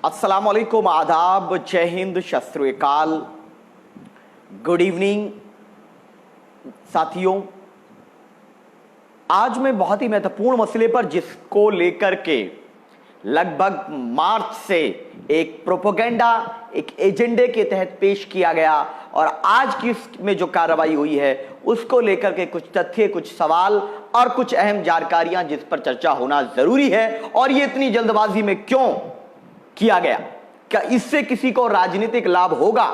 अस्सलाम वालेकुम, आदाब, जय हिंद, शस्त्र काल, गुड इवनिंग साथियों। आज मैं बहुत ही महत्वपूर्ण मसले पर जिसको लेकर के लगभग मार्च से एक प्रोपेगेंडा, एक एजेंडे के तहत पेश किया गया और आज की में जो कार्रवाई हुई है उसको लेकर के कुछ तथ्य, कुछ सवाल और कुछ अहम जानकारियां जिस पर चर्चा होना जरूरी है। और ये इतनी जल्दबाजी में क्यों किया गया? क्या इससे किसी को राजनीतिक लाभ होगा?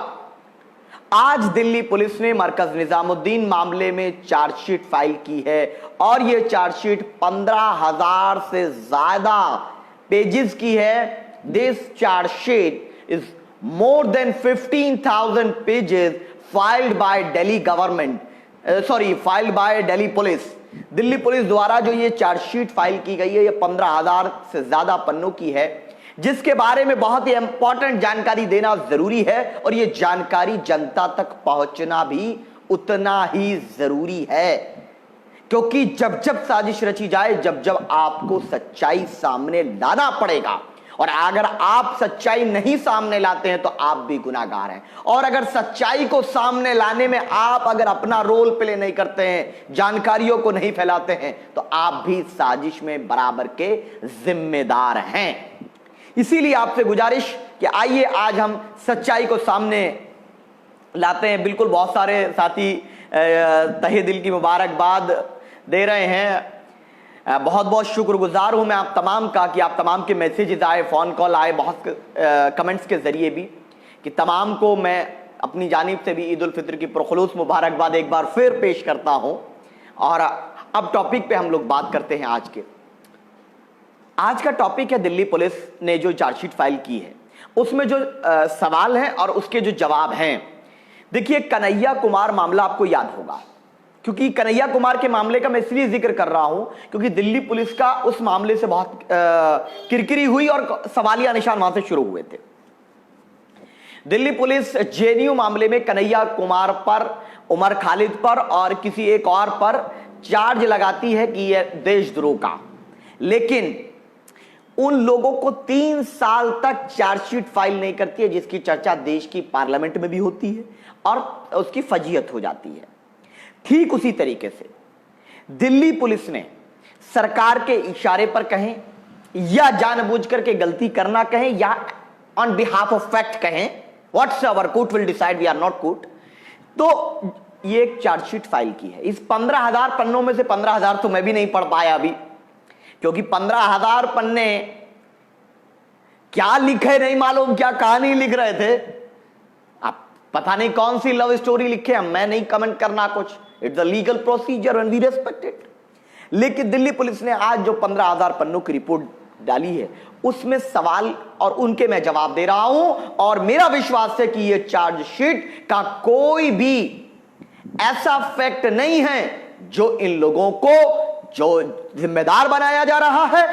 आज दिल्ली पुलिस ने मरकज निजामुद्दीन मामले में चार्जशीट फाइल की है और यह चार्जशीट 15,000 से ज्यादा पेजेस की है। This chargesheet is more than 15,000 pages filed by Delhi government, filed by Delhi police. Delhi police द्वारा जो ये चार्जशीट फाइल की गई है ये 15,000 से ज्यादा पन्नों की है, जिसके बारे में बहुत ही इंपॉर्टेंट जानकारी देना जरूरी है और यह जानकारी जनता तक पहुंचना भी उतना ही जरूरी है। क्योंकि जब जब साजिश रची जाए, जब जब आपको सच्चाई सामने लाना पड़ेगा और अगर आप सच्चाई नहीं सामने लाते हैं तो आप भी गुनाहगार हैं। और अगर सच्चाई को सामने लाने में आप अगर अपना रोल प्ले नहीं करते हैं, जानकारियों को नहीं फैलाते हैं, तो आप भी साजिश में बराबर के जिम्मेदार हैं। इसीलिए आपसे गुजारिश कि आइए आज हम सच्चाई को सामने लाते हैं। बिल्कुल, बहुत सारे साथी तहे दिल की मुबारकबाद दे रहे हैं। बहुत बहुत शुक्रगुजार हूं मैं आप तमाम का कि आप तमाम के मैसेजेस आए, फ़ोन कॉल आए, बहुत कमेंट्स के ज़रिए भी, कि तमाम को मैं अपनी जानिब से भी ईद उल फित्र की पुरखुलूस मुबारकबाद एक बार फिर पेश करता हूं। और अब टॉपिक पे हम लोग बात करते हैं। आज का टॉपिक है दिल्ली पुलिस ने जो चार्जशीट फाइल की है उसमें जो सवाल हैं और उसके जो जवाब हैं। देखिए, कन्हैया कुमार मामला आपको याद होगा, क्योंकि कन्हैया कुमार के मामले का मैं इसलिए जिक्र कर रहा हूं क्योंकि दिल्ली पुलिस का उस मामले से बहुत किरकिरी हुई और सवालिया निशान वहां से शुरू हुए थे। दिल्ली पुलिस जेएनयू मामले में कन्हैया कुमार पर, उमर खालिद पर और किसी एक और पर चार्ज लगाती है कि यह देशद्रोह का, लेकिन उन लोगों को 3 साल तक चार्जशीट फाइल नहीं करती है, जिसकी चर्चा देश की पार्लियामेंट में भी होती है और उसकी फजीहत हो जाती है। ठीक उसी तरीके से दिल्ली पुलिस ने सरकार के इशारे पर कहें या जानबूझकर के गलती करना कहें या ऑन बिहाफ ऑफ फैक्ट कहें, what's our court will decide, we are not court, तो ये एक चार्जशीट फाइल की है। इस 15,000 पन्नों में से 15,000 तो मैं भी नहीं पढ़ पाया अभी, क्योंकि 15,000 पन्ने क्या लिखे नहीं मालूम, क्या कहानी लिख रहे थे, अब पता नहीं कौन सी लव स्टोरी लिखे हैं, मैं नहीं कमेंट करना कुछ, it's a legal procedure and we respect it. लेकिन दिल्ली पुलिस ने आज जो 15,000 पन्नों की रिपोर्ट डाली है उसमें सवाल और उनके मैं जवाब दे रहा हूं और मेरा विश्वास है कि यह चार्जशीट का कोई भी ऐसा फैक्ट नहीं है जो इन लोगों को, जो जिम्मेदार बनाया जा रहा है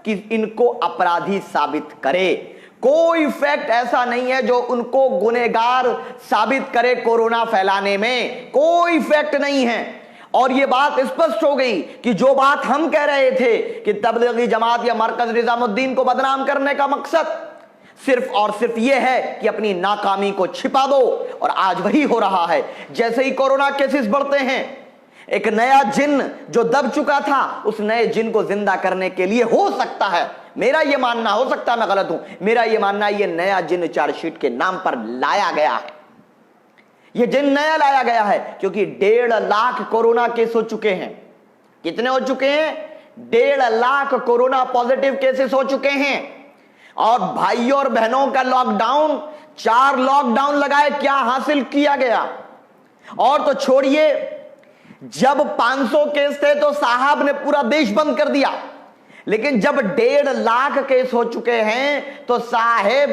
कि इनको अपराधी साबित करे। कोई फैक्ट ऐसा नहीं है जो उनको गुनहगार साबित करे कोरोना फैलाने में, कोई फैक्ट नहीं है। और यह बात स्पष्ट हो गई कि जो बात हम कह रहे थे कि तबलीगी जमात या मरकज निजामुद्दीन को बदनाम करने का मकसद सिर्फ और सिर्फ यह है कि अपनी नाकामी को छिपा दो, और आज वही हो रहा है। जैसे ही कोरोना केसेस बढ़ते हैं, एक नया जिन जो दब चुका था, उस नए जिन को जिंदा करने के लिए हो सकता है, मेरा यह मानना, हो सकता है मैं गलत हूं, मेरा यह मानना है यह नया जिन चार्जशीट के नाम पर लाया गया है। यह जिन नया लाया गया है क्योंकि 1.5 लाख कोरोना केस हो चुके हैं। कितने हो चुके हैं? 1.5 लाख कोरोना पॉजिटिव केसेस हो चुके हैं। और भाइयों और बहनों का लॉकडाउन, 4 लॉकडाउन लगाए, क्या हासिल किया गया? और तो छोड़िए, जब 500 केस थे तो साहब ने पूरा देश बंद कर दिया, लेकिन जब 1.5 लाख केस हो चुके हैं तो साहेब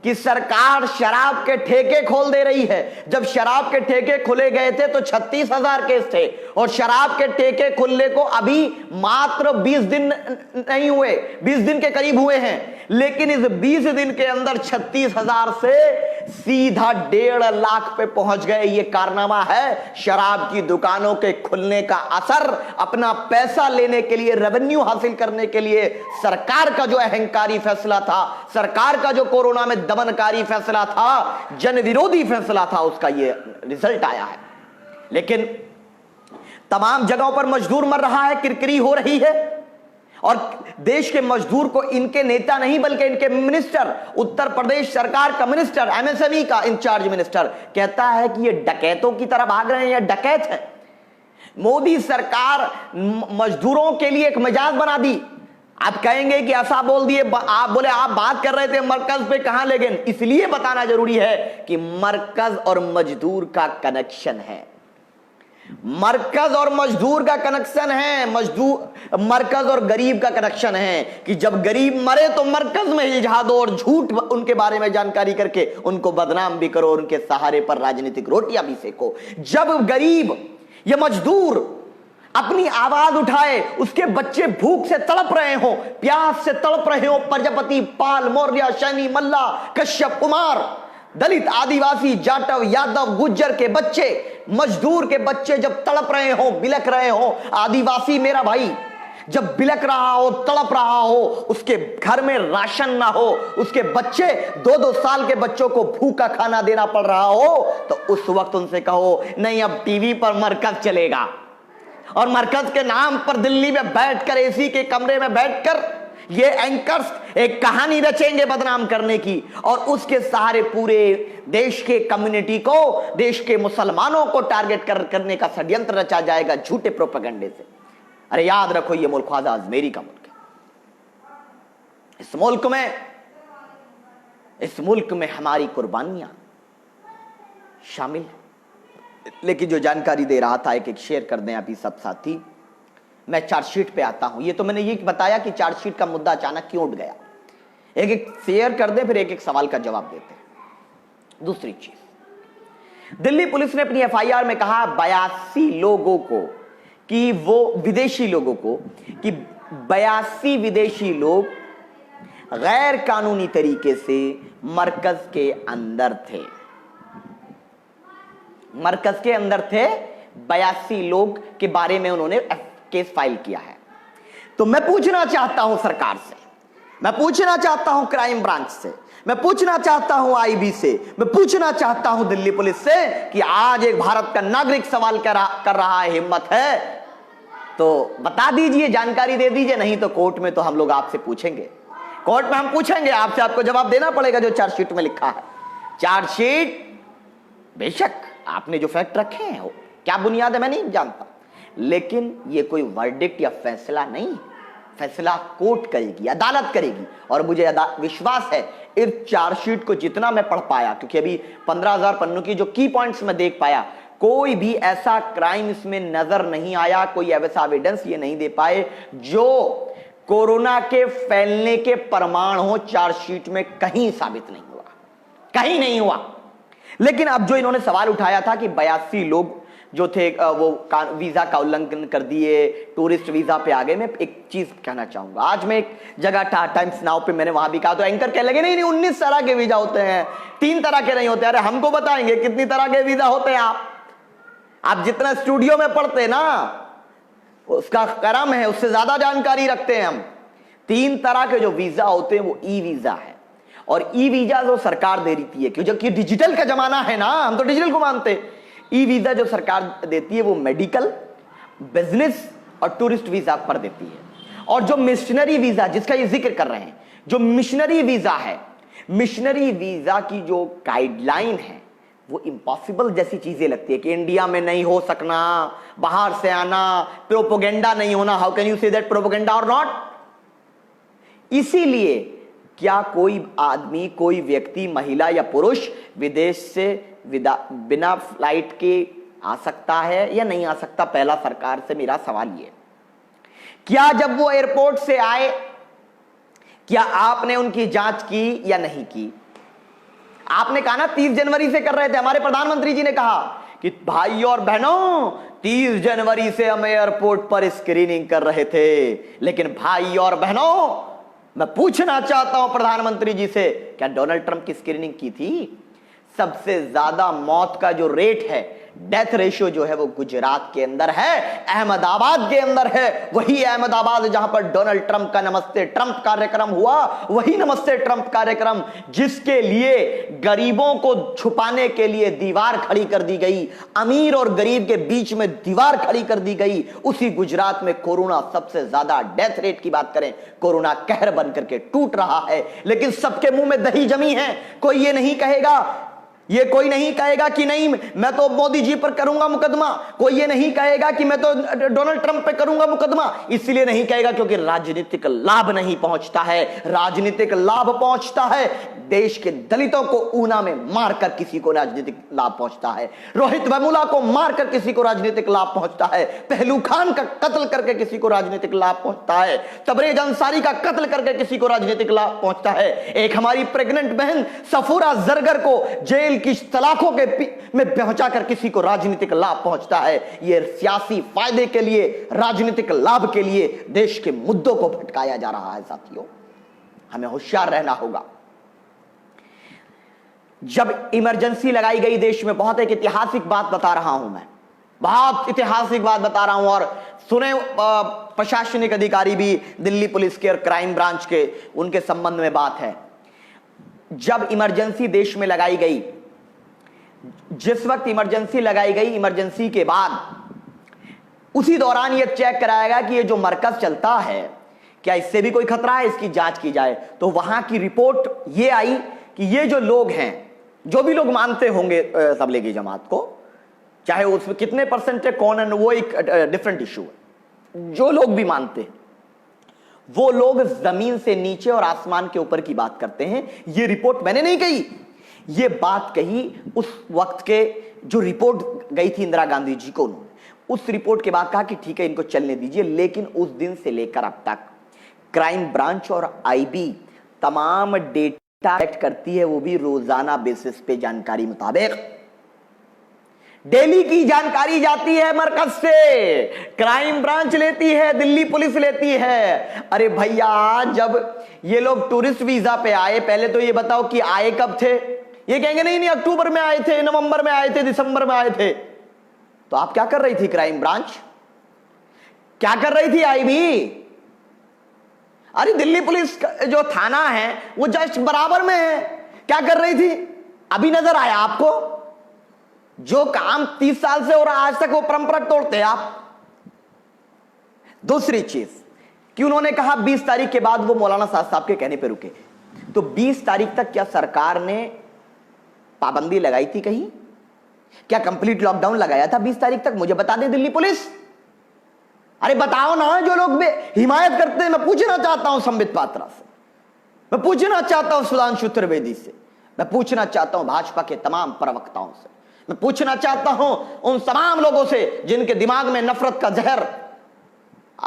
कि सरकार शराब के ठेके खोल दे रही है। जब शराब के ठेके खुले गए थे तो 36,000 केस थे और शराब के ठेके खुलने को अभी मात्र 20 दिन नहीं हुए, 20 दिन के करीब हुए हैं, लेकिन इस 20 दिन के अंदर 36,000 से सीधा 1.5 लाख पे पहुंच गए। ये कारनामा है शराब की दुकानों के खुलने का असर। अपना पैसा लेने के लिए, रेवेन्यू हासिल करने के लिए सरकार का जो अहंकारी फैसला था, सरकार का जो कोरोना में दमनकारी फैसला था, जन विरोधी फैसला था, उसका ये रिजल्ट आया है। लेकिन तमाम जगहों पर मजदूर मर रहा है, किरकिरी हो रही है, और देश के मजदूर को इनके नेता नहीं बल्कि इनके मिनिस्टर, उत्तर प्रदेश सरकार का मिनिस्टर, एमएसएमई का इंचार्ज मिनिस्टर कहता है कि ये डकैतों की तरह भाग रहे हैं या डकैत है। मोदी सरकार मजदूरों के लिए एक मिजाज बना दी। आप कहेंगे कि ऐसा बोल दिए, आप बोले आप बात कर रहे थे मरकज पे, कहां ले गए? इसलिए बताना जरूरी है कि मरकज और मजदूर का कनेक्शन है। मरकज और मजदूर का कनेक्शन है, मरकज और गरीब का कनेक्शन है कि जब गरीब मरे तो मरकज में इल्झा दो और झूठ उनके बारे में जानकारी करके उनको बदनाम भी करो, उनके सहारे पर राजनीतिक रोटियां भी सेको। जब गरीब या मजदूर अपनी आवाज उठाए, उसके बच्चे भूख से तड़प रहे हो, प्यास से तड़प रहे हो, प्रजापति, पाल, मौर्य, सैनी, मल्ला, कश्यप, कुमार, दलित, आदिवासी, जाटव, यादव, गुज्जर के बच्चे, मजदूर के बच्चे जब तड़प रहे हो, बिलख रहे हो, आदिवासी मेरा भाई जब बिलख रहा हो, तड़प रहा हो, उसके घर में राशन ना हो, उसके बच्चे 2-2 साल के बच्चों को भूखा खाना देना पड़ रहा हो, तो उस वक्त उनसे कहो नहीं अब टीवी पर मरकज चलेगा, और मरकज के नाम पर दिल्ली में बैठकर, एसी के कमरे में बैठकर ये एंकर्स एक कहानी रचेंगे बदनाम करने की, और उसके सहारे पूरे देश के कम्युनिटी को, देश के मुसलमानों को टारगेट करने का षड्यंत्र रचा जाएगा झूठे प्रोपेगेंडे से। अरे याद रखो, ये मुल्क ख्वाजा आजमेरी का मुल्क है। इस मुल्क में हमारी कुर्बानियां शामिल है। लेकिन जो जानकारी दे रहा था, एक शेयर कर दें अभी सब साथी। मैं चार्जशीट पे आता हूं। ये तो मैंने ये बताया कि चार्जशीट का मुद्दा अचानक क्यों उठ गया। एक एक शेयर कर दें, फिर एक एक सवाल का जवाब देते हैं। दूसरी चीज, दिल्ली पुलिस ने अपनी एफआईआर में कहा 82 लोगों को कि वो विदेशी लोगों को कि 82 विदेशी लोग गैर कानूनी तरीके से मरकज के अंदर थे। मरकज के अंदर थे 82 लोग के बारे में उन्होंने केस फाइल किया है। तो मैं पूछना चाहता हूं सरकार से, मैं पूछना चाहता हूं क्राइम ब्रांच से, मैं पूछना चाहता हूं आईबी से, मैं पूछना चाहता हूं दिल्ली पुलिस से कि आज एक भारत का नागरिक सवाल कर रहा है, हिम्मत है तो बता दीजिए, जानकारी दे दीजिए, नहीं तो कोर्ट में तो हम लोग आपसे पूछेंगे, कोर्ट में हम पूछेंगे आपसे, आपको जवाब देना पड़ेगा जो चार्जशीट में लिखा है। चार्जशीट बेशक आपने जो फैक्ट रखे हैं वो क्या बुनियाद है मैं नहीं जानता, लेकिन ये कोई वर्डिक्ट या फैसला नहीं, फैसला कोर्ट करेगी, अदालत करेगी। और मुझे विश्वास है इस चार्जशीट को जितना मैं पढ़ पाया, क्योंकि अभी 15,000 पन्नों की जो की पॉइंट्स मैं देख पाया, कोई भी ऐसा क्राइम इसमें नजर नहीं आया, कोई ऐसा एविडेंस ये नहीं दे पाए जो कोरोना के फैलने के प्रमाण हो। चार्जशीट में कहीं साबित नहीं हुआ, कहीं नहीं हुआ। लेकिन अब जो इन्होंने सवाल उठाया था कि 82 लोग जो थे वो वीजा का उल्लंघन कर दिए, टूरिस्ट वीजा पे आ गए। मैं एक चीज कहना चाहूंगा, आज मैं एक जगह था टाइम्स नाउ पे, मैंने वहां भी कहा तो एंकर कहने लगे नहीं 19 तरह के वीजा होते हैं, 3 तरह के नहीं होते। अरे हमको बताएंगे कितनी तरह के वीजा होते हैं? आप जितना स्टूडियो में पढ़ते ना उसका करम है, उससे ज्यादा जानकारी रखते हैं हम। 3 तरह के जो वीजा होते हैं वो ई वीजा है, और ई वीजा जो सरकार दे रही है क्योंकि डिजिटल का जमाना है ना, हम तो डिजिटल को मानते। ई वीजा जो सरकार देती है वो मेडिकल, बिजनेस और टूरिस्ट वीजा पर देती है। और जो मिशनरी वीजा जिसका ये जिक्र कर रहे हैं, जो मिशनरी वीजा है, मिशनरी वीजा की जो गाइडलाइन है वो इम्पॉसिबल जैसी चीजें लगती है कि इंडिया में नहीं हो सकना, बाहर से आना, प्रोपोगेंडा नहीं होना। How can you say that propaganda और नॉट? इसीलिए क्या कोई आदमी, कोई व्यक्ति, महिला या पुरुष विदेश से बिना फ्लाइट के आ सकता है या नहीं आ सकता? पहला सरकार से मेरा सवाल ये, क्या जब वो एयरपोर्ट से आए क्या आपने उनकी जांच की या नहीं की? आपने कहा ना 30 जनवरी से कर रहे थे, हमारे प्रधानमंत्री जी ने कहा कि भाई और बहनों 30 जनवरी से हम एयरपोर्ट पर स्क्रीनिंग कर रहे थे। लेकिन भाई और बहनों मैं पूछना चाहता हूं प्रधानमंत्री जी से, क्या डोनाल्ड ट्रंप की स्क्रीनिंग की थी? सबसे ज्यादा मौत का जो रेट है, डेथ रेशियो जो है वो गुजरात के अंदर है, अहमदाबाद के अंदर है। वही अहमदाबाद जहां पर डोनाल्ड ट्रंप का नमस्ते ट्रंप कार्यक्रम हुआ, वही नमस्ते ट्रंप कार्यक्रम जिसके लिए गरीबों को छुपाने के लिए दीवार खड़ी कर दी गई, अमीर और गरीब के बीच में दीवार खड़ी कर दी गई, उसी गुजरात में कोरोना सबसे ज्यादा डेथ रेट की बात करें, कोरोना कहर बन करके टूट रहा है। लेकिन सबके मुंह में दही जमी है। कोई ये नहीं कहेगा, ये कोई नहीं कहेगा कि नहीं मैं तो मोदी जी पर करूंगा मुकदमा, कोई ये नहीं कहेगा कि मैं तो डोनाल्ड ट्रंप पे करूंगा मुकदमा। इसलिए नहीं कहेगा क्योंकि राजनीतिक लाभ नहीं पहुंचता है। राजनीतिक लाभ पहुंचता है देश के दलितों को ऊना में मारकर किसी को राजनीतिक लाभ पहुंचता है, रोहित वेमुला को मारकर किसी को राजनीतिक लाभ पहुंचता है, पहलू खान का कत्ल करके किसी को राजनीतिक लाभ पहुंचता है, तबरेज अंसारी का कत्ल करके किसी को राजनीतिक लाभ पहुंचता है। एक हमारी प्रेग्नेंट बहन सफूरा जरगर को जेल की सलाखों के में पहुंचाकर किसी को राजनीतिक लाभ पहुंचता है। यह सियासी फायदे के लिए, राजनीतिक लाभ के लिए देश के मुद्दों को भटकाया जा रहा है। साथियों, हमें होशियार रहना होगा। जब इमरजेंसी लगाई गई देश में, बहुत एक ऐतिहासिक बात बता रहा हूं मैं, बहुत ऐतिहासिक बात बता रहा हूं, और सुने प्रशासनिक अधिकारी भी दिल्ली पुलिस के और क्राइम ब्रांच के, उनके संबंध में बात है। जब इमरजेंसी देश में लगाई गई, जिस वक्त इमरजेंसी लगाई गई, इमरजेंसी के बाद उसी दौरान यह चेक कराया गया कि यह जो मरकज चलता है क्या इससे भी कोई खतरा है, इसकी जांच की जाए। तो वहां की रिपोर्ट यह आई कि ये जो लोग हैं, जो भी लोग मानते होंगे तबलीगी जमात को, चाहे उसमें कितने परसेंट है, कौन है, वो एक डिफरेंट इशू है। जो लोग भी मानते हैं वो लोग जमीन से नीचे और आसमान के ऊपर की बात करते हैं। ये रिपोर्ट मैंने नहीं कही, ये बात कही उस वक्त के जो रिपोर्ट गई थी इंदिरा गांधी जी को, उन्होंने उस रिपोर्ट के बाद कहा कि ठीक है इनको चलने दीजिए। लेकिन उस दिन से लेकर अब तक क्राइम ब्रांच और आईबी तमाम डेटा कलेक्ट करती है, वो भी रोजाना बेसिस पे जानकारी मुताबिक। डेली की जानकारी जाती है मरकज से, क्राइम ब्रांच लेती है, दिल्ली पुलिस लेती है। अरे भैया, जब ये लोग टूरिस्ट वीजा पे आए, पहले तो ये बताओ कि आए कब थे। ये कहेंगे नहीं नहीं अक्टूबर में आए थे, नवंबर में आए थे, दिसंबर में आए थे। तो आप क्या कर रही थी क्राइम ब्रांच, क्या कर रही थी आईबी? अरे दिल्ली पुलिस जो थाना है वो जस्ट बराबर में है, क्या कर रही थी? अभी नजर आया आपको? जो काम 30 साल से हो रहा आज तक वो परंपरा तोड़ते हैं आप। दूसरी चीज कि उन्होंने कहा 20 तारीख के बाद वो मौलाना साहब के कहने पे रुके। तो 20 तारीख तक क्या सरकार ने पाबंदी लगाई थी कहीं? क्या कंप्लीट लॉकडाउन लगाया था 20 तारीख तक? मुझे बता दे दिल्ली पुलिस। अरे बताओ ना, जो लोग हिमायत करते हैं। मैं पूछना चाहता हूं संबित पात्रा से, मैं पूछना चाहता हूं सुधांशु त्रिवेदी से, मैं पूछना चाहता हूं भाजपा के तमाम प्रवक्ताओं से, मैं पूछना चाहता हूं उन तमाम लोगों से जिनके दिमाग में नफरत का जहर।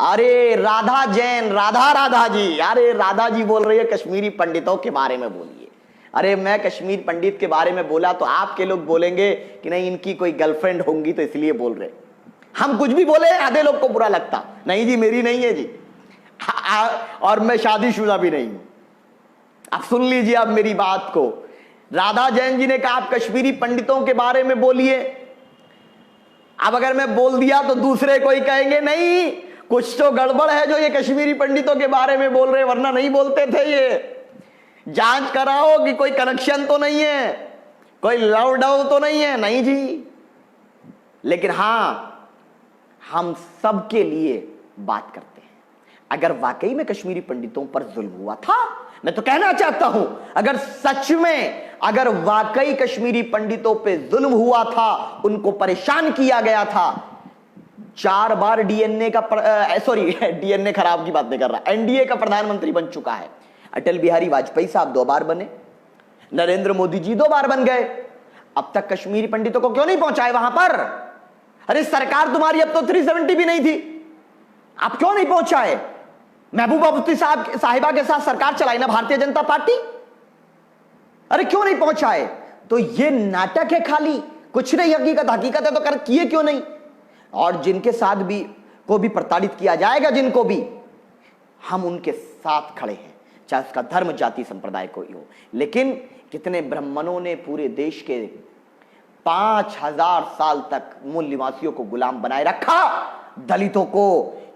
अरे राधा जैन, राधा जी, अरे राधा जी बोल रही है कश्मीरी पंडितों के बारे में बोलिए। अरे मैं कश्मीर पंडित के बारे में बोला तो आपके लोग बोलेंगे कि नहीं इनकी कोई गर्लफ्रेंड होंगी तो इसलिए बोल रहे। हम कुछ भी बोले आधे लोग को बुरा लगता, नहीं जी मेरी नहीं है जी, और मैं शादीशुदा भी नहीं हूं। आप सुन लीजिए अब मेरी बात को। राधा जैन जी ने कहा आप कश्मीरी पंडितों के बारे में बोलिए। अब अगर मैं बोल दिया तो दूसरे कोई कहेंगे नहीं कुछ तो गड़बड़ है जो ये कश्मीरी पंडितों के बारे में बोल रहे, वरना नहीं बोलते थे। ये जांच कराओ कि कोई कनेक्शन तो नहीं है, कोई लव डव तो नहीं है। नहीं जी, लेकिन हां हम सबके लिए बात करते हैं। अगर वाकई में कश्मीरी पंडितों पर जुल्म हुआ था, मैं तो कहना चाहता हूं अगर सच में, अगर वाकई कश्मीरी पंडितों पे जुल्म हुआ था, उनको परेशान किया गया था, 4 बार डीएनए खराब की बात नहीं कर रहा, एनडीए का प्रधानमंत्री बन चुका है। अटल बिहारी वाजपेयी साहब 2 बार बने, नरेंद्र मोदी जी 2 बार बन गए। अब तक कश्मीरी पंडितों को क्यों नहीं पहुंचाए वहां पर? अरे सरकार तुम्हारी अब तो 370 भी नहीं थी, आप क्यों नहीं पहुंचाए? महबूबा मुफ्ती साहिबा के साथ सरकार चलाई ना भारतीय जनता पार्टी, अरे क्यों नहीं पहुंचाए? तो ये नाटक है खाली, कुछ नहीं हकीकत है तो कर किए क्यों नहीं? और जिनके साथ भी को भी प्रताड़ित किया जाएगा, जिनको भी, हम उनके साथ खड़े हैं। चाहे उसका धर्म जाति संप्रदाय कोई हो। लेकिन कितने ब्राह्मणों ने पूरे देश के 5000 साल तक मूल निवासियों को गुलाम बनाए रखा, दलितों को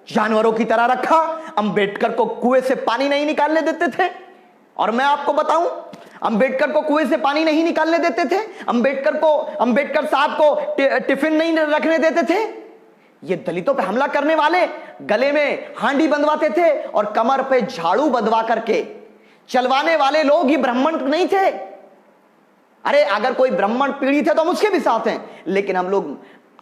जानवरों की तरह रखा, अंबेडकर को कुएं से पानी नहीं निकालने देते थे। और मैं आपको बताऊं, अंबेडकर को कुएं से पानी नहीं निकालने देते थे, अंबेडकर साहब को टिफिन नहीं रखने देते थे। ये दलितों पे हमला करने वाले गले में हांडी बंधवाते थे और कमर पे झाड़ू बंधवा करके चलवाने वाले लोग ये ब्राह्मण नहीं थे। अरे अगर कोई ब्राह्मण पीड़ित है तो हम उसके भी साथ हैं, लेकिन हम लोग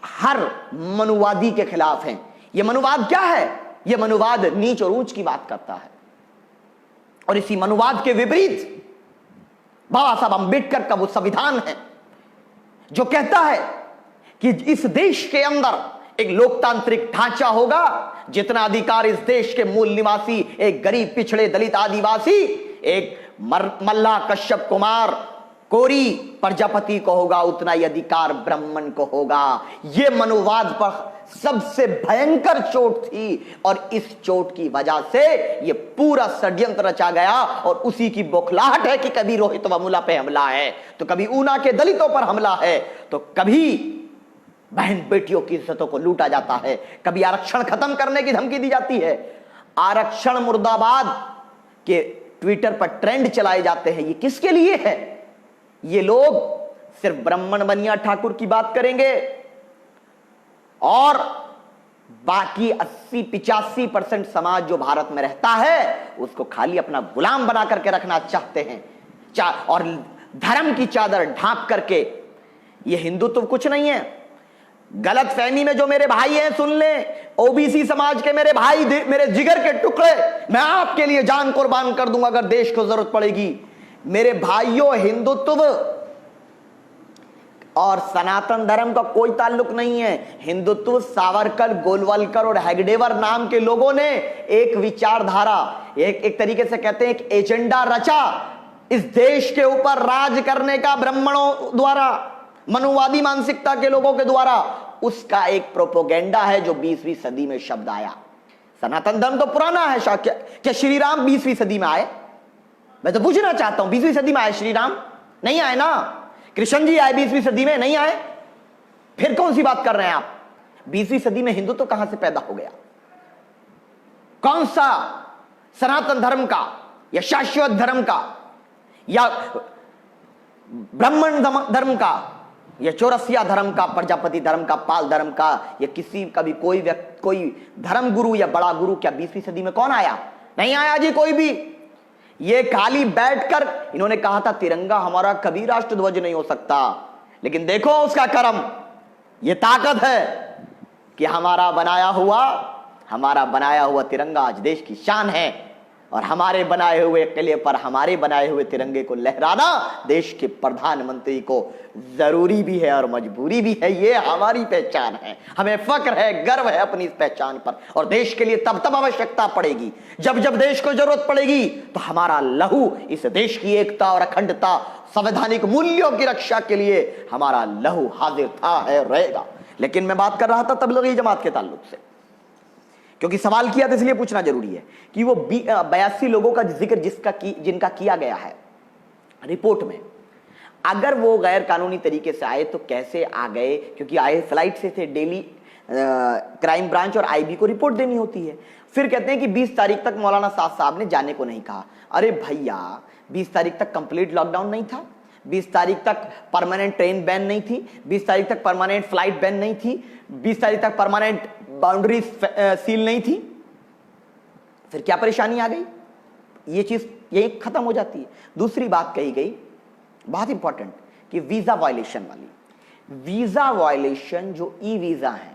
हर मनुवादी के खिलाफ हैं। ये मनुवाद क्या है? ये मनुवाद नीच और ऊंच की बात करता है। और इसी मनुवाद के विपरीत बाबा साहब अंबेडकर का वो संविधान है जो कहता है कि इस देश के अंदर एक लोकतांत्रिक ढांचा होगा, जितना अधिकार इस देश के मूल निवासी, एक गरीब पिछड़े दलित आदिवासी, एक मल्ला कश्यप कुमार कोरी प्रजापति को होगा, उतना ही अधिकार ब्राह्मण को होगा। यह मनुवाद पर सबसे भयंकर चोट थी और इस चोट की वजह से यह पूरा षड्यंत्र रचा गया। और उसी की बौखलाहट है कि कभी रोहित वेमुला पे हमला है, तो कभी ऊना के दलितों पर हमला है, तो कभी बहन बेटियों की इज्जतों को लूटा जाता है, कभी आरक्षण खत्म करने की धमकी दी जाती है। आरक्षण मुर्दाबाद के ट्विटर पर ट्रेंड चलाए जाते हैं। ये किसके लिए है? ये लोग सिर्फ ब्राह्मण बनिया ठाकुर की बात करेंगे और बाकी 80-85% समाज जो भारत में रहता है उसको खाली अपना गुलाम बना करके रखना चाहते हैं और धर्म की चादर ढांप करके। ये हिंदुत्व तो कुछ नहीं है। गलत फहमी में जो मेरे भाई हैं सुन ले, ओबीसी समाज के मेरे भाई, मेरे जिगर के टुकड़े, मैं आपके लिए जान कुर्बान कर दूंगा अगर देश को जरूरत पड़ेगी। मेरे भाइयों, हिंदुत्व और सनातन धर्म का कोई ताल्लुक नहीं है। हिंदुत्व सावरकर, गोलवलकर और हेगडेवर नाम के लोगों ने एक विचारधारा, एक तरीके से कहते हैं एक एजेंडा रचा इस देश के ऊपर राज करने का, ब्राह्मणों द्वारा, मनुवादी मानसिकता के लोगों के द्वारा। उसका एक प्रोपोगेंडा है जो 20वीं सदी में शब्द आया। सनातन धर्म तो पुराना है। क्या श्री राम 20वीं सदी में आए? मैं तो पूछना चाहता हूं, 20वीं सदी में आए श्री राम? नहीं आए ना। कृष्ण जी आए 20वीं सदी में? नहीं आए। फिर कौन सी बात कर रहे हैं आप? 20वीं सदी में हिंदू तो कहां से पैदा हो गया? कौन सा सनातन धर्म का या शाश्वत धर्म का या ब्राह्मण धर्म का या चौरसिया धर्म का, प्रजापति धर्म का, पाल धर्म का, या किसी का भी कोई धर्म गुरु या बड़ा गुरु क्या 20वीं सदी में कौन आया? नहीं आया जी कोई भी। ये खाली बैठकर इन्होंने कहा था तिरंगा हमारा कभी राष्ट्र ध्वज नहीं हो सकता, लेकिन देखो उसका कर्म, ये ताकत है कि हमारा बनाया हुआ तिरंगा आज देश की शान है। और हमारे बनाए हुए किले पर हमारे बनाए हुए तिरंगे को लहराना देश के प्रधानमंत्री को जरूरी भी है और मजबूरी भी है। ये हमारी पहचान है, हमें फक्र है, गर्व है अपनी इस पहचान पर। और देश के लिए तब आवश्यकता पड़ेगी, जब देश को जरूरत पड़ेगी, तो हमारा लहू इस देश की एकता और अखंडता, संवैधानिक मूल्यों की रक्षा के लिए हमारा लहू हाजिर था, है, रहेगा। लेकिन मैं बात कर रहा था तबलीगी जमात के ताल्लुक से, क्योंकि सवाल किया तो इसलिए पूछना जरूरी है कि वो 82 लोगों का जिक्र जिनका किया गया है रिपोर्ट में, अगर वो गैर कानूनी तरीके से आए तो कैसे आ गए? क्योंकि आए फ्लाइट से थे, डेली क्राइम ब्रांच और आईबी को रिपोर्ट देनी होती है। फिर कहते हैं कि 20 तारीख तक मौलाना साद साहब ने जाने को नहीं कहा। अरे भैया, 20 तारीख तक कंप्लीट लॉकडाउन नहीं था, 20 तारीख तक परमानेंट ट्रेन बैन नहीं थी, 20 तारीख तक परमानेंट फ्लाइट बैन नहीं थी, 20 तारीख तक परमानेंट बाउंड्री सील नहीं थी। फिर क्या परेशानी आ गई? ये चीज यही खत्म हो जाती है। दूसरी बात कही गई बहुत इंपॉर्टेंट कि वीजा वायलेशन वाली। वीजा वायलेशन जो ई वीजा है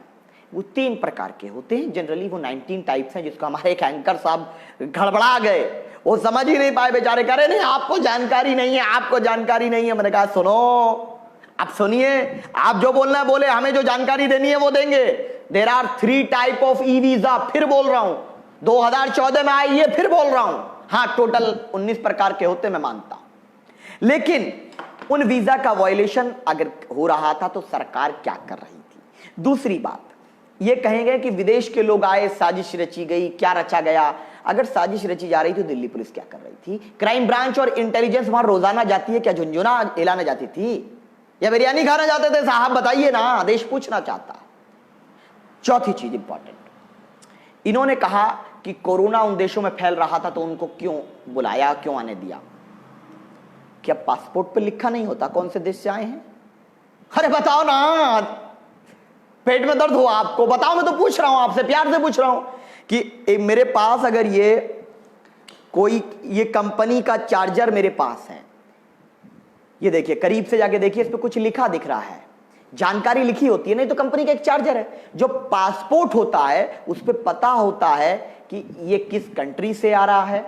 वो 3 प्रकार के होते हैं। जनरली वो 19 टाइप्स हैं, जिसको हमारे एक एंकर साहब गड़बड़ा गए, वो समझ ही नहीं पाए बेचारे। कह रहे नहीं आपको जानकारी नहीं है, आपको जानकारी नहीं है। मैंने कहा सुनो, आप सुनिए, आप जो बोलना है बोले, हमें जो जानकारी देनी है वो देंगे। There are 3 type of e visa. फिर बोल रहा हूं, 2014 में आई, ये फिर बोल रहा हूं। हाँ, टोटल 19 प्रकार के होते, मैं मानता हूं। लेकिन उन वीजा का वायलेशन अगर हो रहा था तो सरकार क्या कर रही थी? दूसरी बात ये कहेंगे कि विदेश के लोग आए, साजिश रची गई, क्या रचा गया? अगर साजिश रची जा रही थी, दिल्ली पुलिस क्या कर रही थी? क्राइम ब्रांच और इंटेलिजेंस वहां रोजाना जाती है क्या? झुंझुना हिलाने जाती थी या बिरयानी खाना जाते थे? साहब बताइए ना, देश पूछना चाहता है। चौथी चीज इंपॉर्टेंट, इन्होंने कहा कि कोरोना उन देशों में फैल रहा था तो उनको क्यों बुलाया, क्यों आने दिया? क्या पासपोर्ट पर लिखा नहीं होता कौन से देश से आए हैं? अरे बताओ ना, पेट में दर्द हुआ आपको, बताओ। मैं तो पूछ रहा हूं आपसे, प्यार से पूछ रहा हूं कि मेरे पास अगर ये कंपनी का चार्जर मेरे पास है, ये देखिए, करीब से जाके देखिए, इस पे कुछ लिखा दिख रहा है, जानकारी लिखी होती है, नहीं तो कंपनी का एक चार्जर है। जो पासपोर्ट होता है उस पे पता होता है कि ये किस कंट्री से आ रहा है,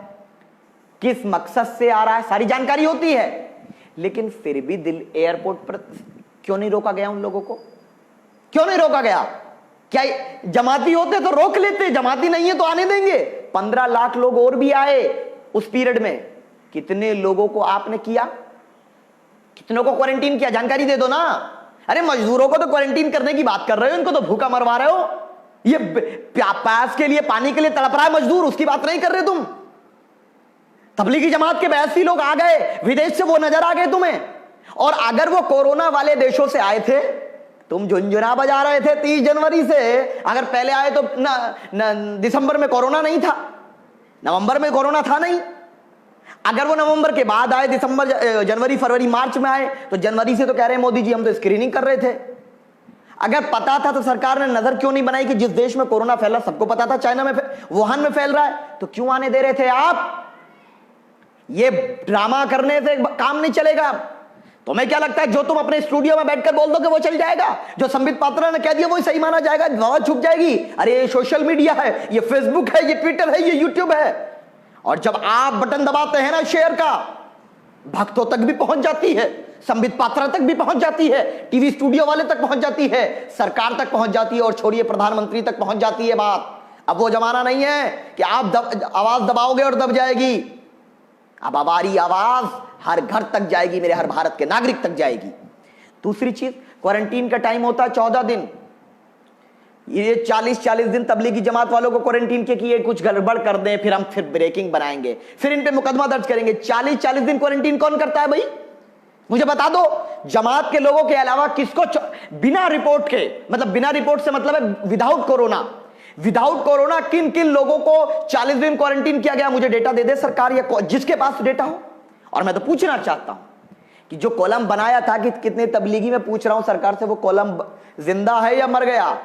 किस मकसद से आ रहा है, सारी जानकारी होती है। लेकिन फिर भी एयरपोर्ट पर क्यों नहीं रोका गया उन लोगों को? क्यों नहीं रोका गया? क्या जमाती होते तो रोक लेते, जमाती नहीं है तो आने देंगे। 15 लाख लोग और भी आए उस पीरियड में। कितने लोगों को आपने किया, कितनों को क्वारंटीन किया? जानकारी दे दो ना। अरे मजदूरों को तो क्वारंटीन करने की बात कर रहे हो, इनको तो भूखा मरवा रहे हो। ये प्यास के लिए, पानी के लिए तड़प रहा है मजदूर, उसकी बात नहीं कर रहे तुम। तबलीगी जमात के 82 लोग आ गए विदेश से, वो नजर आ गए तुम्हें। और अगर वो कोरोना वाले देशों से आए थे, तुम झुंझुना बजा रहे थे 30 जनवरी से। अगर पहले आए तो दिसंबर में कोरोना नहीं था, नवंबर में कोरोना था नहीं। अगर वो नवंबर के बाद आए, दिसंबर, जनवरी, फरवरी, मार्च में आए, तो जनवरी से तो कह रहे हैं मोदी जी हम तो स्क्रीनिंग कर रहे थे। अगर पता था तो सरकार ने नजर क्यों नहीं बनाई कि जिस देश में कोरोना फैला, सबको पता था चाइना में, वुहान में फैल रहा है, तो क्यों आने दे रहे थे आप? ये ड्रामा करने से काम नहीं चलेगा। तुम्हें क्या लगता है जो तुम अपने स्टूडियो में बैठकर बोल दोगे वो चल जाएगा? जो संबित पात्रा ने कह दिया वो सही माना जाएगा, आवाज छुप जाएगी? अरे ये सोशल मीडिया है, ये फेसबुक है, ये ट्विटर है, ये यूट्यूब है। और जब आप बटन दबाते हैं ना शेयर का, भक्तों तक भी पहुंच जाती है, संबित पात्रा तक भी पहुंच जाती है, टीवी स्टूडियो वाले तक पहुंच जाती है, सरकार तक पहुंच जाती है, और छोड़िए प्रधानमंत्री तक पहुंच जाती है बात। अब वो जमाना नहीं है कि आप आवाज दबाओगे और दब जाएगी। अब हमारी आवाज हर घर तक जाएगी, मेरे हर भारत के नागरिक तक जाएगी। दूसरी चीज, क्वारंटीन का टाइम होता है 14 दिन। ये 40 दिन तबलीगी जमात वालों को क्वारंटीन के किए, कुछ गड़बड़ कर दें फिर हम फिर ब्रेकिंग बनाएंगे, फिर इन पे मुकदमा दर्ज करेंगे। 40 दिन क्वारंटीन कौन करता है भाई? मुझे बता दो। जमात के लोगों के अलावा किसको बिना रिपोर्ट के, मतलब बिना रिपोर्ट से मतलब है विदाउट कोरोना, विदाउट कोरोना किन किन लोगों को 40 दिन क्वारंटीन किया गया? मुझे डेटा दे दे सरकार, या जिसके पास डेटा हो। और मैं तो पूछना चाहता हूं कि जो कॉलम बनाया था कि कितने तबलीगी, में पूछ रहा हूं सरकार से, वो कॉलम जिंदा है या मर गया?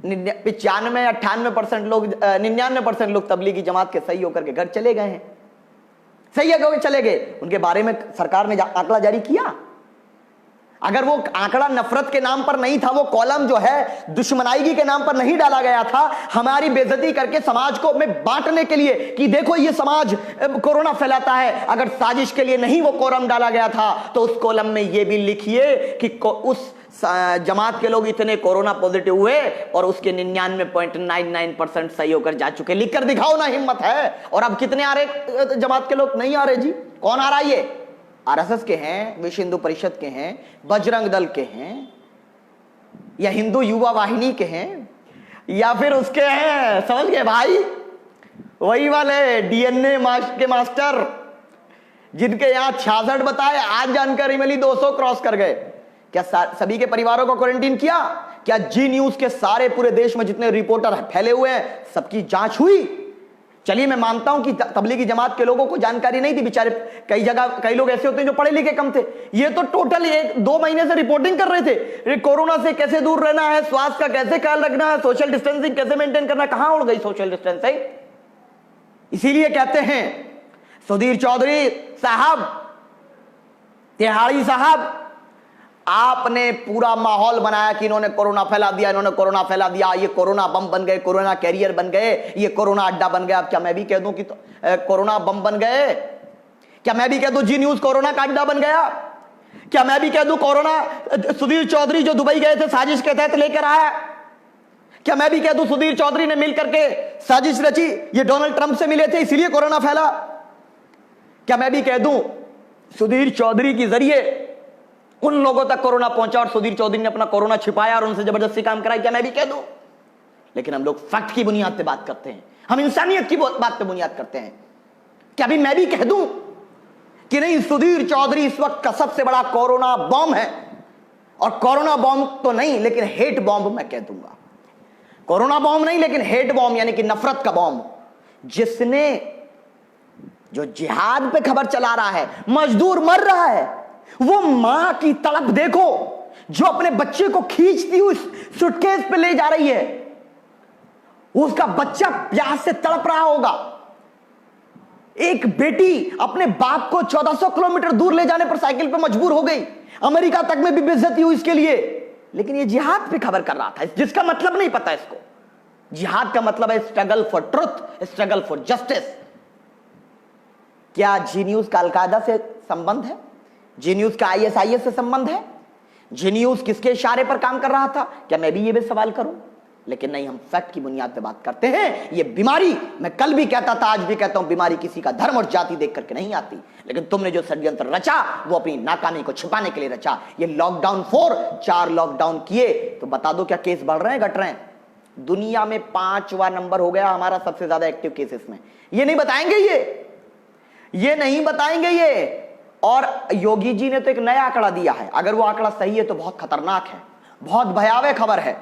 95-98% लोग, 99% लोग तबलीगी जमात के सही होकर के घर चले गए हैं। सही है, चले गए। उनके बारे में सरकार ने आंकड़ा जारी किया? अगर वो आंकड़ा नफरत के नाम पर नहीं था, वो कॉलम जो है दुश्मनाई के नाम पर नहीं डाला गया था, हमारी बेइज्जती करके समाज को में बांटने के लिए कि देखो ये समाज कोरोना फैलाता है, अगर साजिश के लिए नहीं वो कॉलम डाला गया था, तो उस कॉलम में ये भी लिखिए कि उस जमात के लोग इतने कोरोना पॉजिटिव हुए और उसके 99.99% सही होकर जा चुके। लिखकर दिखाओ ना, हिम्मत है। और अब कितने आ रहे जमात के लोग? नहीं आ रहे जी। कौन आ रहा है? ये आरएसएस के हैं, विश्व हिंदू परिषद के हैं, बजरंग दल के हैं, या हिंदू युवा वाहिनी के हैं, या फिर उसके हैं, समझ गए भाई, वही वाले डीएनए के मास्टर जिनके यहां 66 बताए, आज जानकारी मिली 200 क्रॉस कर गए। क्या सभी के परिवारों को क्वारंटीन किया? क्या जी न्यूज के सारे पूरे देश में जितने रिपोर्टर फैले हुए हैं सबकी जांच हुई? चलिए मैं मानता हूं कि तबलीगी जमात के लोगों को जानकारी नहीं थी, बेचारे कई जगह कई लोग ऐसे होते हैं जो पढ़े लिखे कम थे। ये तो टोटल 1-2 महीने से रिपोर्टिंग कर रहे थे, कोरोना से कैसे दूर रहना है, स्वास्थ्य का कैसे ख्याल रखना है, सोशल डिस्टेंसिंग कैसे मेंटेन करना है। कहां उड़ गई सोशल डिस्टेंसिंग? इसीलिए कहते हैं सुधीर चौधरी साहब, तिहाड़ी साहब, आपने पूरा माहौल बनाया कि इन्होंने कोरोना फैला दिया, इन्होंने कोरोना फैला दिया, ये कोरोना बम बन गए, कोरोना कैरियर बन गए, ये कोरोना अड्डा बन गया। अब क्या मैं भी कह दूं कि कोरोना बम बन गए? क्या मैं भी कह दूं जी न्यूज कोरोना का अड्डा बन गया? क्या मैं भी कह दूं कोरोना सुधीर चौधरी जो दुबई गए थे साजिश के तहत लेकर आया? क्या मैं भी कह दूं सुधीर चौधरी ने मिलकर के साजिश रची, ये डोनाल्ड ट्रंप से मिले थे इसलिए कोरोना फैला? क्या मैं भी कह दूं सुधीर चौधरी के जरिए उन लोगों तक कोरोना पहुंचा और सुधीर चौधरी ने अपना कोरोना छिपाया और उनसे जबरदस्ती काम कराया? क्या मैं भी कह दूं? लेकिन हम लोग फैक्ट की बुनियाद पे बात करते हैं। हम इंसानियत की बात पे बुनियाद करते हैं कि अभी मैं भी कह दूं कि नहीं, सुधीर चौधरी इस वक्त का सबसे बड़ा कोरोना बॉम्ब है, और कोरोना बॉम्ब तो नहीं लेकिन हेट बॉम्ब मैं कह दूंगा। कोरोना बॉम्ब नहीं लेकिन हेट बॉम्ब, यानी कि नफरत का बॉम्ब। जिसने जो जिहाद पे खबर चला रहा है, मजदूर मर रहा है, वो मां की तड़प देखो जो अपने बच्चे को खींचती हुई सूटकेस पे ले जा रही है। उसका बच्चा प्यास से तड़प रहा होगा। एक बेटी अपने बाप को 1400 किलोमीटर दूर ले जाने पर साइकिल पे मजबूर हो गई। अमेरिका तक में भी बेइज्जती हुई इसके लिए, लेकिन ये जिहाद पे खबर कर रहा था, जिसका मतलब नहीं पता इसको। जिहाद का मतलब है struggle for truth, struggle for justice. क्या जी न्यूज का अलकायदा से संबंध है? जी न्यूज का ISIS से संबंध है? जी न्यूज किसके इशारे पर काम कर रहा था? क्या मैं भी ये भी सवाल करूं? लेकिन नहीं, हम फैक्ट की बुनियाद पे बात करते हैं। ये बीमारी, मैं कल भी कहता था, आज भी कहता हूं, बीमारी किसी का धर्म और जाति देख करके नहीं आती। लेकिन तुमने जो षड्यंत्र रचा वो अपनी नाकामी को छिपाने के लिए रचा। ये लॉकडाउन 4 लॉकडाउन किए तो बता दो क्या केस बढ़ रहे हैं, घट रहे हैं? दुनिया में 5वां नंबर हो गया हमारा सबसे ज्यादा एक्टिव केसेस में। ये नहीं बताएंगे, ये नहीं बताएंगे ये। और योगी जी ने तो एक नया आंकड़ा दिया है, अगर वो आंकड़ा सही है तो बहुत खतरनाक है, बहुत भयावह खबर है।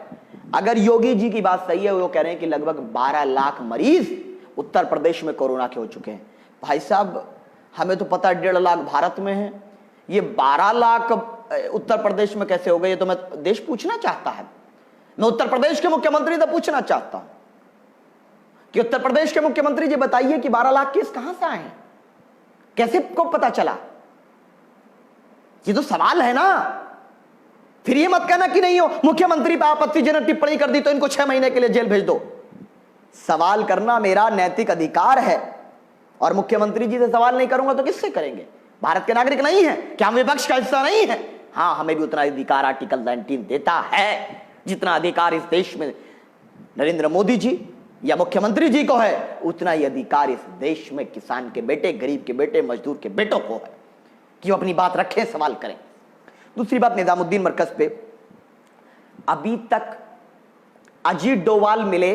अगर योगी जी की बात सही है, वो कह रहे हैं कि लगभग 12 लाख मरीज उत्तर प्रदेश में कोरोना के हो चुके हैं। भाई साहब, हमें तो पता 1.5 लाख भारत में है, ये 12 लाख उत्तर प्रदेश में कैसे हो गए? ये तो मैं देश पूछना चाहता है, मैं उत्तर प्रदेश के मुख्यमंत्री से पूछना चाहता हूं कि उत्तर प्रदेश के मुख्यमंत्री जी बताइए कि 12 लाख केस कहां से आए हैं, कैसे को पता चला? ये तो सवाल है ना। फिर ये मत कहना कि नहीं हो, मुख्यमंत्री पर आपत्तिजनक टिप्पणी कर दी तो इनको 6 महीने के लिए जेल भेज दो। सवाल करना मेरा नैतिक अधिकार है, और मुख्यमंत्री जी से सवाल नहीं करूंगा तो किससे करेंगे? भारत के नागरिक नहीं है क्या? हम विपक्ष का हिस्सा नहीं है? हाँ, हमें भी उतना अधिकार आर्टिकल 19 देता है जितना अधिकार इस देश में नरेंद्र मोदी जी या मुख्यमंत्री जी को है, उतना ही अधिकार इस देश में किसान के बेटे, गरीब के बेटे, मजदूर के बेटों को है कि वो अपनी बात रखें, सवाल करें। दूसरी बात, निजामुद्दीन मरकज पे अभी तक अजीत डोवाल मिले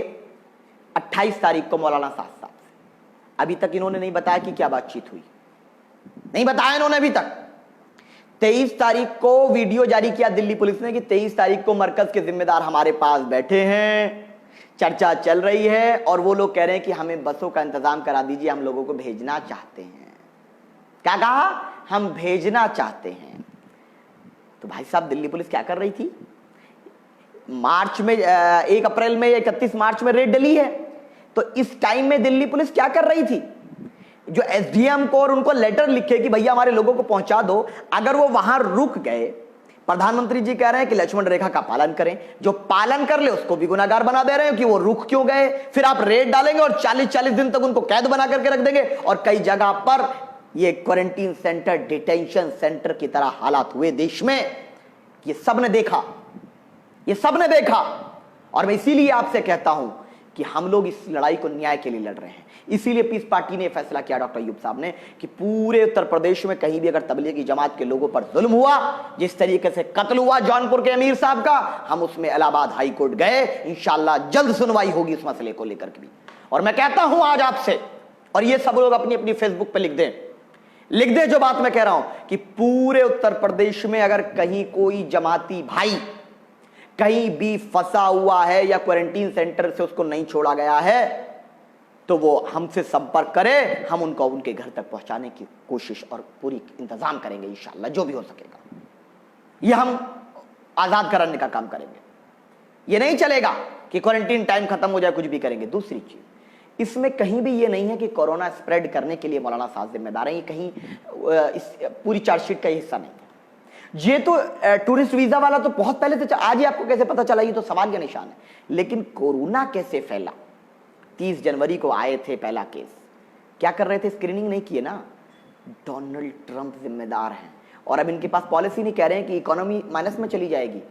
28 तारीख को मौलाना साहब से। अभी तक इन्होंने नहीं बताया कि क्या बातचीत हुई, नहीं बताया इन्होंने अभी तक। 23 तारीख को वीडियो जारी किया दिल्ली पुलिस ने कि 23 तारीख को मरकज के जिम्मेदार हमारे पास बैठे हैं, चर्चा चल रही है, और वो लोग कह रहे हैं कि हमें बसों का इंतजाम करा दीजिए, हम लोगों को भेजना चाहते हैं। क्या कहा? हम भेजना चाहते हैं। तो भाई साहब, दिल्ली पुलिस क्या कर रही थी? मार्च में 1 अप्रैल में या 31 मार्च में रेड डली है, तो इस टाइम में दिल्ली पुलिस क्या कर रही थी? जो SDM को और उनको लेटर लिखे कि भैया हमारे लोगों को पहुंचा दो, अगर वो वहां रुक गए, प्रधानमंत्री जी कह रहे हैं कि लक्ष्मण रेखा का पालन करें, जो पालन कर ले उसको भी गुनाहगार बना दे रहे हैं कि वो रुक क्यों गए। फिर आप रेड डालेंगे और 40-40 दिन तक उनको कैद बना करके रख देंगे, और कई जगह पर ये क्वारंटीन सेंटर, डिटेंशन सेंटर की तरह हालात हुए देश में। ये सबने देखा, ये सबने देखा। और मैं इसीलिए आपसे कहता हूं कि हम लोग इस लड़ाई को न्याय के लिए लड़ रहे हैं। इसीलिए पीस पार्टी ने फैसला किया, डॉक्टर अयूब साहब ने, कि पूरे उत्तर प्रदेश में कहीं भी अगर तबलीगी जमात के लोगों पर जुल्म हुआ, जिस तरीके से कत्ल हुआ जौनपुर के अमीर साहब का, हम उसमें इलाहाबाद हाई कोर्ट गए, इंशाअल्लाह जल्द सुनवाई होगी इस मसले को लेकर के भी। और मैं कहता हूं आज आपसे, और ये सब लोग अपनी अपनी फेसबुक पे लिख दें जो बात मैं कह रहा हूं, कि पूरे उत्तर प्रदेश में अगर कहीं कोई जमाती भाई कहीं भी फंसा हुआ है या क्वारंटीन सेंटर से उसको नहीं छोड़ा गया है, तो वो हमसे संपर्क करे, हम उनको उनके घर तक पहुंचाने की कोशिश और पूरी इंतजाम करेंगे इंशाअल्लाह, जो भी हो सकेगा। ये हम आजाद कराने का काम करेंगे। ये नहीं चलेगा कि क्वारंटीन टाइम खत्म हो जाए कुछ भी करेंगे। दूसरी चीज, इसमें कहीं भी ये नहीं है कि कोरोना स्प्रेड करने के लिए मौलाना साहब जिम्मेदार हैं, ये कहीं इस पूरी चार्जशीट का हिस्सा नहीं है। ये तो टूरिस्ट वीजा वाला तो बहुत पहले से, आज ही आपको कैसे पता चला, ये तो सवाल का निशान है। लेकिन कोरोना कैसे फैला? 30 जनवरी को आए थे पहला केस, क्या कर रहे थे? स्क्रीनिंग नहीं किए ना। डोनाल्ड ट्रंप जिम्मेदार हैं, और अब इनके पास पॉलिसी नहीं, कह रहे हैं कि इकोनॉमी माइनस में चली जाएगी।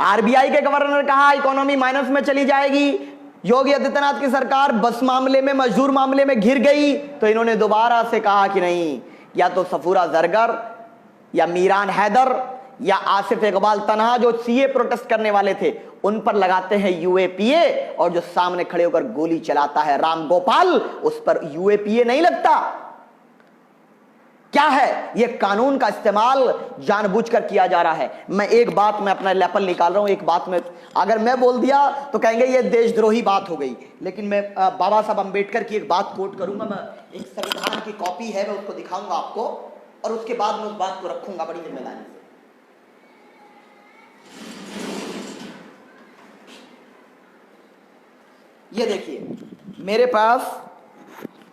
RBI के गवर्नर ने कहा इकोनॉमी माइनस में चली जाएगी। योगी आदित्यनाथ की सरकार बस मामले में, मजदूर मामले में घिर गई, तो इन्होंने दोबारा से कहा कि नहीं, या तो सफूरा जरगर या मीरान हैदर या आसिफ इकबाल तनहा, जो CA प्रोटेस्ट करने वाले थे, उन पर लगाते हैं यूएपीए, और जो सामने खड़े होकर गोली चलाता है राम गोपाल, उस पर यूएपीए नहीं लगता। क्या है? यह कानून का इस्तेमाल जानबूझकर किया जा रहा है। मैं एक बात में अपना लेपल निकाल रहा हूं, एक बात में अगर मैं बोल दिया तो कहेंगे यह देशद्रोही बात हो गई, लेकिन मैं बाबा साहब अंबेडकर की एक बात कोट करूंगा। मैं एक संविधान की कॉपी है, मैं उसको दिखाऊंगा आपको, और उसके बाद मैं उस बात को रखूंगा बड़ी जिम्मेदारी से। ये देखिए मेरे पास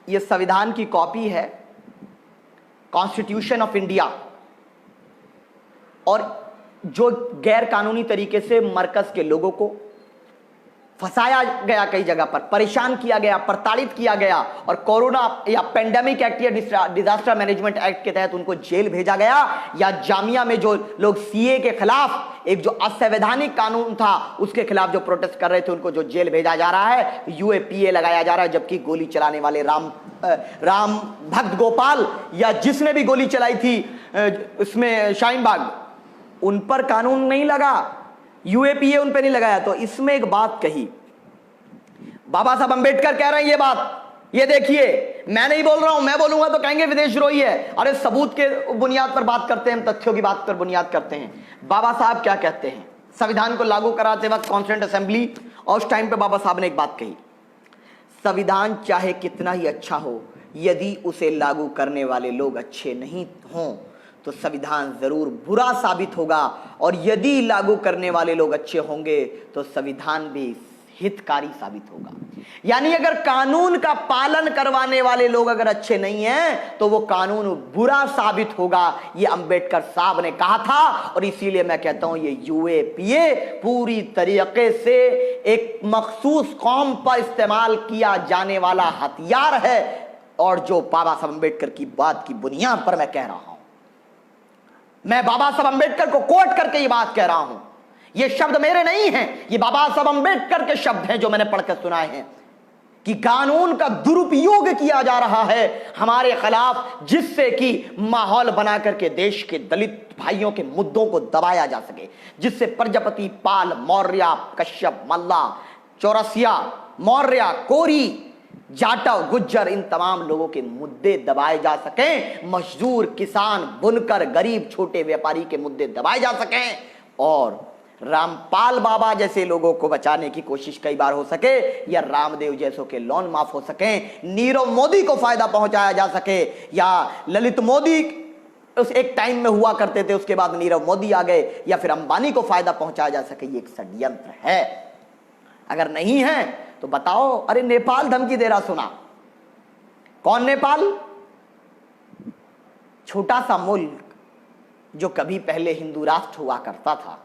ये संविधान की कॉपी है, कॉन्स्टिट्यूशन ऑफ इंडिया, और जो गैर कानूनी तरीके से मरकज के लोगों को फंसाया गया, कई जगह पर परेशान किया गया, प्रताड़ित किया गया, और कोरोना या पेंडेमिक एक्ट या डिजास्टर मैनेजमेंट एक्ट के तहत उनको जेल भेजा गया, या जामिया में जो लोग सीए के खिलाफ एक जो असंवैधानिक कानून था उसके खिलाफ जो प्रोटेस्ट कर रहे थे उनको जो जेल भेजा जा रहा है, यूएपीए लगाया जा रहा है। जबकि गोली चलाने वाले राम भक्त गोपाल या जिसने भी गोली चलाई थी इसमें शाहीन बाग, उन पर कानून नहीं लगा, यूएपीए उन पे नहीं लगाया। तो इसमें एक बात कही, बाबा साहब अंबेडकर कह रहे हैं ये बात, ये देखिए मैं नहीं बोल रहा हूं, मैं बोलूंगा तो कहेंगे विदेशद्रोही है। अरे सबूत के बुनियाद पर बात करते हैं हम, तथ्यों की बात पर बुनियाद करते हैं। बाबा साहब क्या कहते हैं? संविधान को लागू कराते वक्त कॉन्स्टिट्यूएंट असेंबली, और उस टाइम पे बाबा साहब ने एक बात कही, संविधान चाहे कितना ही अच्छा हो, यदि उसे लागू करने वाले लोग अच्छे नहीं हों तो संविधान जरूर बुरा साबित होगा, और यदि लागू करने वाले लोग अच्छे होंगे तो संविधान भी हितकारी साबित होगा। यानी अगर कानून का पालन करवाने वाले लोग अगर अच्छे नहीं हैं तो वो कानून बुरा साबित होगा, ये अंबेडकर साहब ने कहा था। और इसीलिए मैं कहता हूं ये यूएपीए पूरी तरीके से एक मखसूस कौम पर इस्तेमाल किया जाने वाला हथियार है, और जो बाबा साहब अंबेडकर की बात की बुनियाद पर मैं कह रहा हूं, मैं बाबा साहब अंबेडकर को कोट करके ये बात कह रहा हूं। ये शब्द मेरे नहीं हैं, ये बाबा साहब अंबेडकर के शब्द हैं जो मैंने पढ़कर सुनाए हैं कि कानून का दुरुपयोग किया जा रहा है हमारे खिलाफ, जिससे कि माहौल बना करके देश के दलित भाइयों के मुद्दों को दबाया जा सके, जिससे प्रजापति, पाल, मौर्य, कश्यप, मल्ला, चौरसिया, मौर्य, कोरी, जाटव, गुज्जर, इन तमाम लोगों के मुद्दे दबाए जा सकें, मजदूर, किसान, बुनकर, गरीब, छोटे व्यापारी के मुद्दे दबाए जा सकें, और रामपाल बाबा जैसे लोगों को बचाने की कोशिश कई बार हो सके, या रामदेव जैसों के लोन माफ हो सके, नीरव मोदी को फायदा पहुंचाया जा सके, या ललित मोदी उस एक टाइम में हुआ करते थे, उसके बाद नीरव मोदी आ गए, या फिर अंबानी को फायदा पहुंचाया जा सके। ये एक षड्यंत्र है। अगर नहीं है तो बताओ। अरे नेपाल धमकी दे रहा, सुना? कौन नेपाल? छोटा सा मुल्क जो कभी पहले हिंदू राष्ट्र हुआ करता था,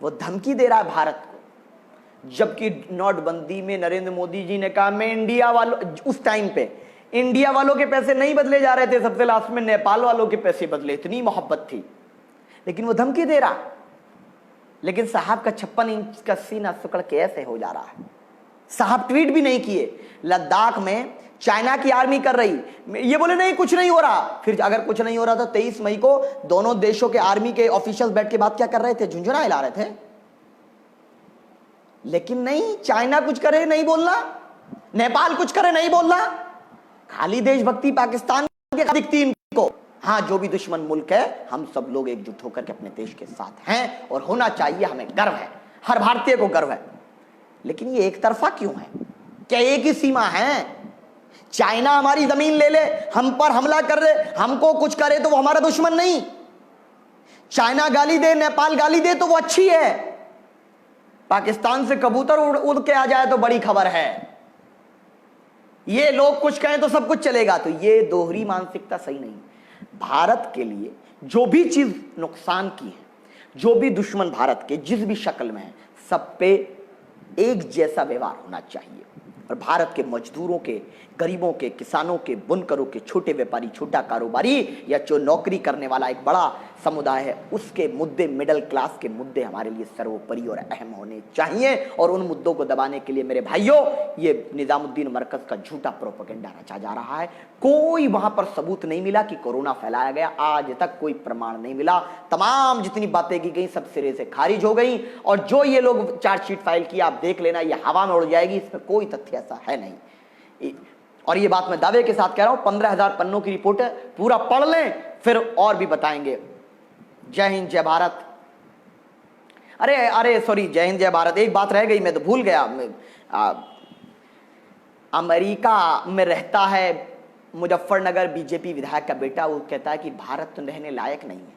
वो धमकी दे रहा है भारत को। जबकि नोटबंदी में नरेंद्र मोदी जी ने कहा मैं इंडिया वालों, उस टाइम पे इंडिया वालों के पैसे नहीं बदले जा रहे थे, सबसे लास्ट में नेपाल वालों के पैसे बदले, इतनी मोहब्बत थी, लेकिन वो धमकी दे रहा। लेकिन साहब का 56 इंच का सीना सुकड़ के ऐसे हो जा रहा है। साहब ट्वीट भी नहीं किए। लद्दाख में चाइना की आर्मी कर रही, ये बोले नहीं कुछ नहीं हो रहा। फिर अगर कुछ नहीं हो रहा तो 23 मई को दोनों देशों के आर्मी के ऑफिशियल्स बैठ के बात क्या कर रहे थे? झुंझुना हिला रहे थे। लेकिन नहीं, चाइना कुछ करे नहीं बोलना, नेपाल कुछ करे नहीं बोलना, खाली देशभक्ति पाकिस्तान के दिखती इनको। हाँ, जो भी दुश्मन मुल्क है, हम सब लोग एकजुट होकर के अपने देश के साथ हैं, और होना चाहिए, हमें गर्व है, हर भारतीय को गर्व है। लेकिन ये एक तरफा क्यों है? क्या एक ही सीमा है? चाइना हमारी जमीन ले ले, हम पर हमला कर रहे, हमको कुछ करे तो वो हमारा दुश्मन नहीं। चाइना गाली दे, नेपाल गाली दे तो वो अच्छी है। पाकिस्तान से कबूतर उड़ के आ जाए तो बड़ी खबर है। ये लोग कुछ कहें तो सब कुछ चलेगा, तो ये दोहरी मानसिकता सही नहीं। भारत के लिए जो भी चीज नुकसान की है, जो भी दुश्मन भारत के जिस भी शक्ल में है, सब पे एक जैसा व्यवहार होना चाहिए। और भारत के मजदूरों के, गरीबों के, किसानों के, बुनकरों के, छोटे व्यापारी, छोटा कारोबारी या जो नौकरी करने वाला एक बड़ा समुदाय है, उसके मुद्दे, मिडिल क्लास के मुद्दे हमारे लिए सर्वोपरि और अहम होने चाहिए। और उन मुद्दों को दबाने के लिए मेरे भाइयों, ये निजामुद्दीन मरकज का झूठा प्रोपेगेंडा रचा जा रहा है। कोई वहां पर सबूत नहीं मिला कि कोरोना फैलाया गया, आज तक कोई प्रमाण नहीं मिला। तमाम जितनी बातें की गई सब सिरे से खारिज हो गई। और जो ये लोग चार्जशीट फाइल किया, आप देख लेना, ये हवा में उड़ जाएगी, इसमें कोई तथ्य ऐसा है नहीं। और ये बात मैं दावे के साथ कह रहा हूं, 15,000 पन्नों की रिपोर्ट है, पूरा पढ़ लें, फिर और भी बताएंगे। जय हिंद, जय भारत। अरे सॉरी, जय हिंद, जय भारत। एक बात रह गई, मैं तो भूल गया। अमेरिका में रहता है मुजफ्फरनगर बीजेपी विधायक का बेटा, वो कहता है कि भारत तो रहने लायक नहीं है,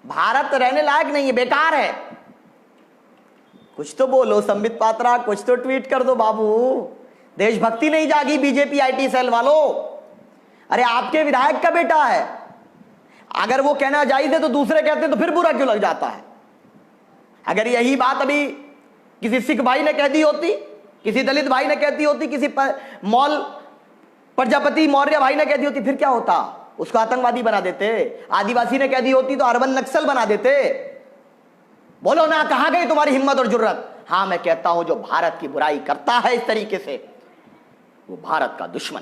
भारत रहने लायक नहीं है, बेकार है। कुछ तो बोलो संबित पात्रा, कुछ तो ट्वीट कर दो बाबू। देशभक्ति नहीं जागी बीजेपी आईटी सेल वालों। अरे आपके विधायक का बेटा है, अगर वो कहना जायज है तो दूसरे कहते हैं तो फिर बुरा क्यों लग जाता है? अगर यही बात अभी किसी सिख भाई ने कह दी होती, किसी दलित भाई ने कहती होती, किसी मौल प्रजापति मौर्य भाई ने कह दी होती, फिर क्या होता? उसको आतंकवादी बना देते। आदिवासी ने कह दी होती तो अर्बन नक्सल बना देते। बोलो ना, कहां गई तुम्हारी हिम्मत और जुर्रत? हां, मैं कहता हूं जो भारत की बुराई करता है इस तरीके से, वो भारत का दुश्मन।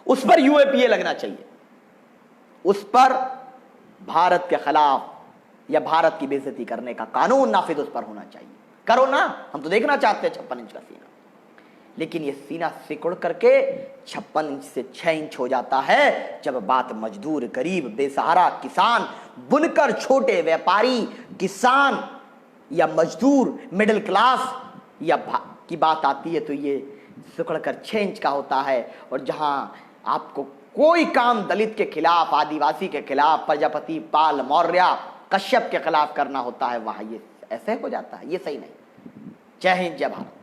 उस पर यूएपीए लगना चाहिए, उस पर भारत के खिलाफ या भारत की बेइज्जती करने का कानून नाफिज उस पर होना चाहिए। करो ना, हम तो देखना चाहते हैं 56 इंच का सीना, लेकिन ये सीना सिकुड़ करके 56 इंच से 6 इंच हो जाता है जब बात मजदूर, गरीब, बेसहारा, किसान, बुनकर, छोटे व्यापारी, किसान या मजदूर, मिडिल क्लास या की बात आती है, तो ये सिकुड़कर 6 इंच का होता है। और जहां आपको कोई काम दलित के खिलाफ, आदिवासी के खिलाफ, प्रजापति, पाल, मौर्य, कश्यप के खिलाफ करना होता है, वहां ये ऐसे हो जाता है। ये सही नहीं। जय हिंद, जय भारत।